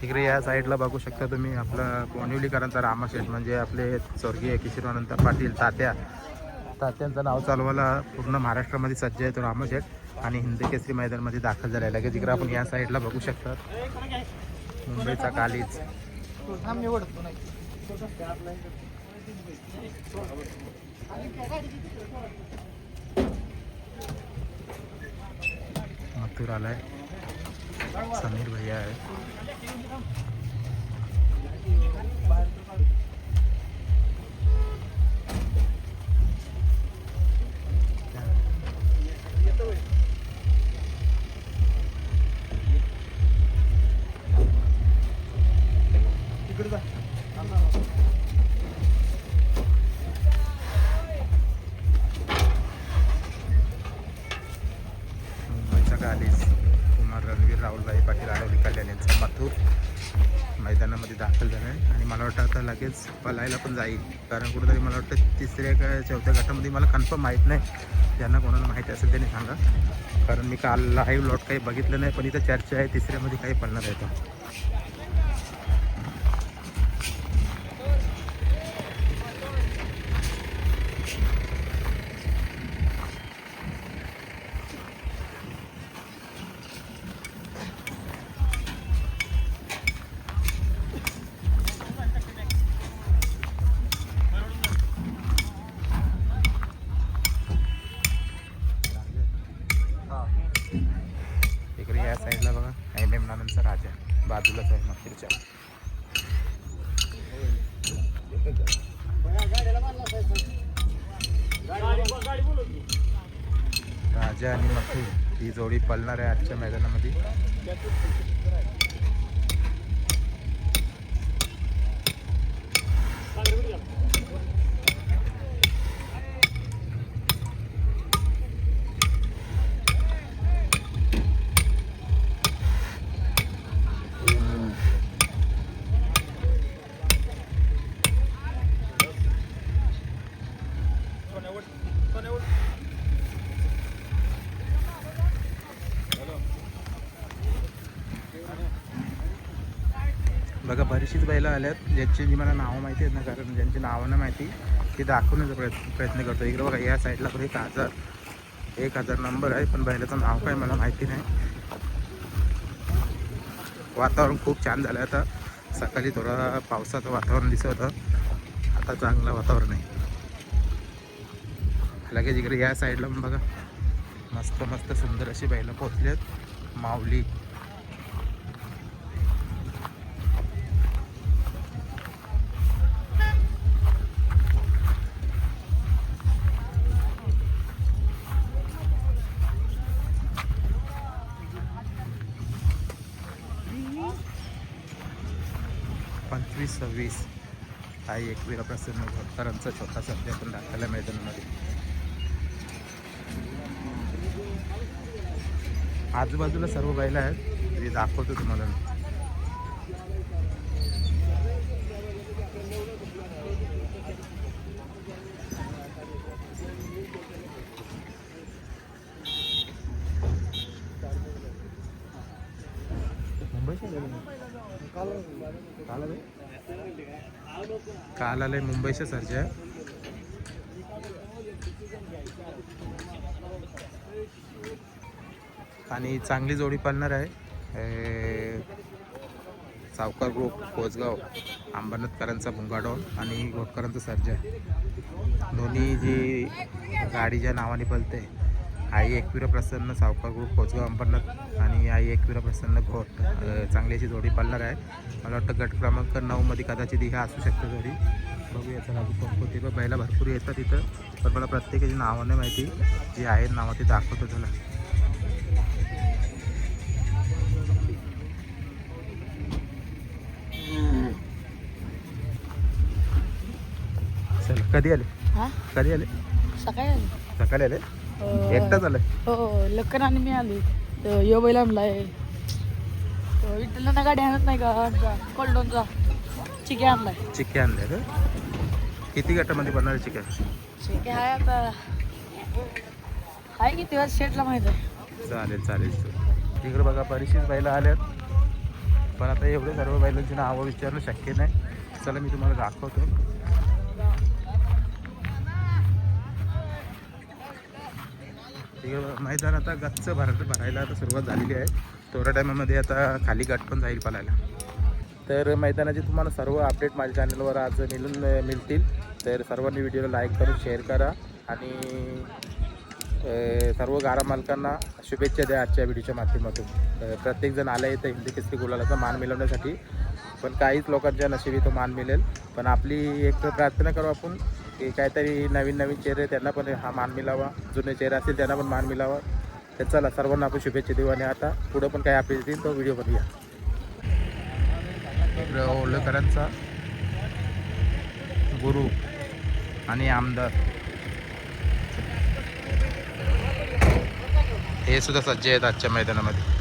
तिकडे या साईडला बघू शकता तुम्ही आपला बोनिवलीकरांचा रामाशेठ म्हणजे आपले स्वर्गीय किशोरानंद पाटील तात्यांचं नाव चालवायला पूर्ण महाराष्ट्रामध्ये सज्ज आहे तो रामाशेठ आणि हिंद केसरी मैदानमध्ये दाखल झालेला आहे. तिकडे आपण या साईडला बघू शकता मुंबईचा कालीच. मथुर आलाय, समीर भैया आहे. मुंबईचा कालीस कुमार रणवीर राहुलभाई पाटील आडवली कल्याण यांचा मथुर मैदानामध्ये दाखल झाला आहे आणि मला वाटतं आता लगेच पळायला पण जाईल, कारण कुठेतरी मला वाटतं तिसऱ्या का चौथ्या गटामध्ये मला कन्फर्म माहीत नाही. ज्यांना कोणाला माहिती असेल त्यांनी सांगा, कारण मी काल लाईव्ह लॉट काही बघितलं नाही, पण इथं चर्चा आहे तिसऱ्यामध्ये काही पळणार आहे तो. इकडे या साईडला बघा MM नानांचा राजा बाजूलाच आहे मागच्या. राजा आणि मथुर ही जोडी पळणार आहे आजच्या मैदानामध्ये. बघा बरीचशीच बैलं आल्यात ज्यांची जी मला नावं माहिती आहेत ना, कारण ज्यांची नावं नाही माहिती ते दाखवण्याचा प्रयत्न करतो. इकडे बघा या साईडला पण 1000 नंबर आहे, पण बैलाचं नाव काय मला माहिती नाही. वातावरण खूप छान झालं आता. सकाळी थोडा पावसाचं वातावरण दिसत होतं, आता चांगलं वातावरण आहे. लगेच इकडे या साईडला पण बघा मस्त मस्त सुंदर अशी बैलं पोहोचली आहेत. माऊली पंचवीस 26 आई एकवीरा प्रसन्न घोटकरांचा छोटा सध्या पण दाखवला मैदानामध्ये. आजूबाजूला सर्व बैलं आहेत, ते दाखवतो तुम्हाला. काल आले मुंबईच्या सरच्या आणि चांगली जोडी पळणार आहे. सावकार ग्रुप कोसगाव अंबरनाथकरांचा भुंगाडोन आणि घोटकरांचा सर्जा, दोन्ही जी गाडीच्या नावाने पळते. आई एकवीरा प्रसन्न सावकार ग्रुप कोसगाव अंबरनाथ आणि आई एकवीरा प्रसन्न घोट, चांगली अशी जोडी पळणार आहे. मला वाटतं गट क्रमांक 9 मध्ये कदाचित ही असू शकते जोडी. बघूया चला अजून कोणकोणती पण बैला भरपूर येतात तिथं, पण मला प्रत्येकाची नावं नाही माहिती. जी आहेत नावं ती दाखवतो चला. चल कधी आले? कधी आले? सकाळी आले. एकटाच आलाय? हो, लक्कन आणि मी आली. यो बैल आणलाय, विठ्ठलांना गाडी आणत नाही का कोल्डोनचा चिक्या आणलाय. चिक्या आणलाय का? किती गटामध्ये बनणार चिक्या? चिक्या आहे आता, आहे किती वेळा शेटला माहित आहे. चालेल चालेल. तिकडे बघा बरीचशीच बैलं आल्यात. पण आता एवढे सर्व बैलांची नावं विचारणं शक्य नाही. चला मी तुम्हाला दाखवतो. मैदान आता गच्च भरायला आता सुरुवात झालेली आहे. थोड्या टायमामध्ये आता खाली गट पण जाईल पळायला. तर मैदानाचे तुम्हाला सर्व अपडेट माझ्या चॅनलवर आज मिळतील. तर सर्वांनी व्हिडिओला लाईक करून शेअर करा आणि सर्व गाडा मालकांना शुभेच्छा द्या आजच्या व्हिडिओच्या माध्यमातून. प्रत्येकजण आला येतं हिंदी केसरी गुलालाचा मान मिळवण्यासाठी, पण काहीच लोकांच्या नशिबी तो मान मिळेल. पण आपली एक प्रार्थना करू आपण की काहीतरी नवीन चेहरे त्यांना पण हा मान मिळावा, जुने चेहरे असतील त्यांना पण मान मिळावा. तर चला सर्वांना आपण शुभेच्छा देऊ आणि आता पुढं पण काही अपडेट येईल तो व्हिडिओ बघूया. ओलकरांचा गुरु आणि आमदार हे सुद्धा सज्ज आहेत आजच्या मैदानामध्ये.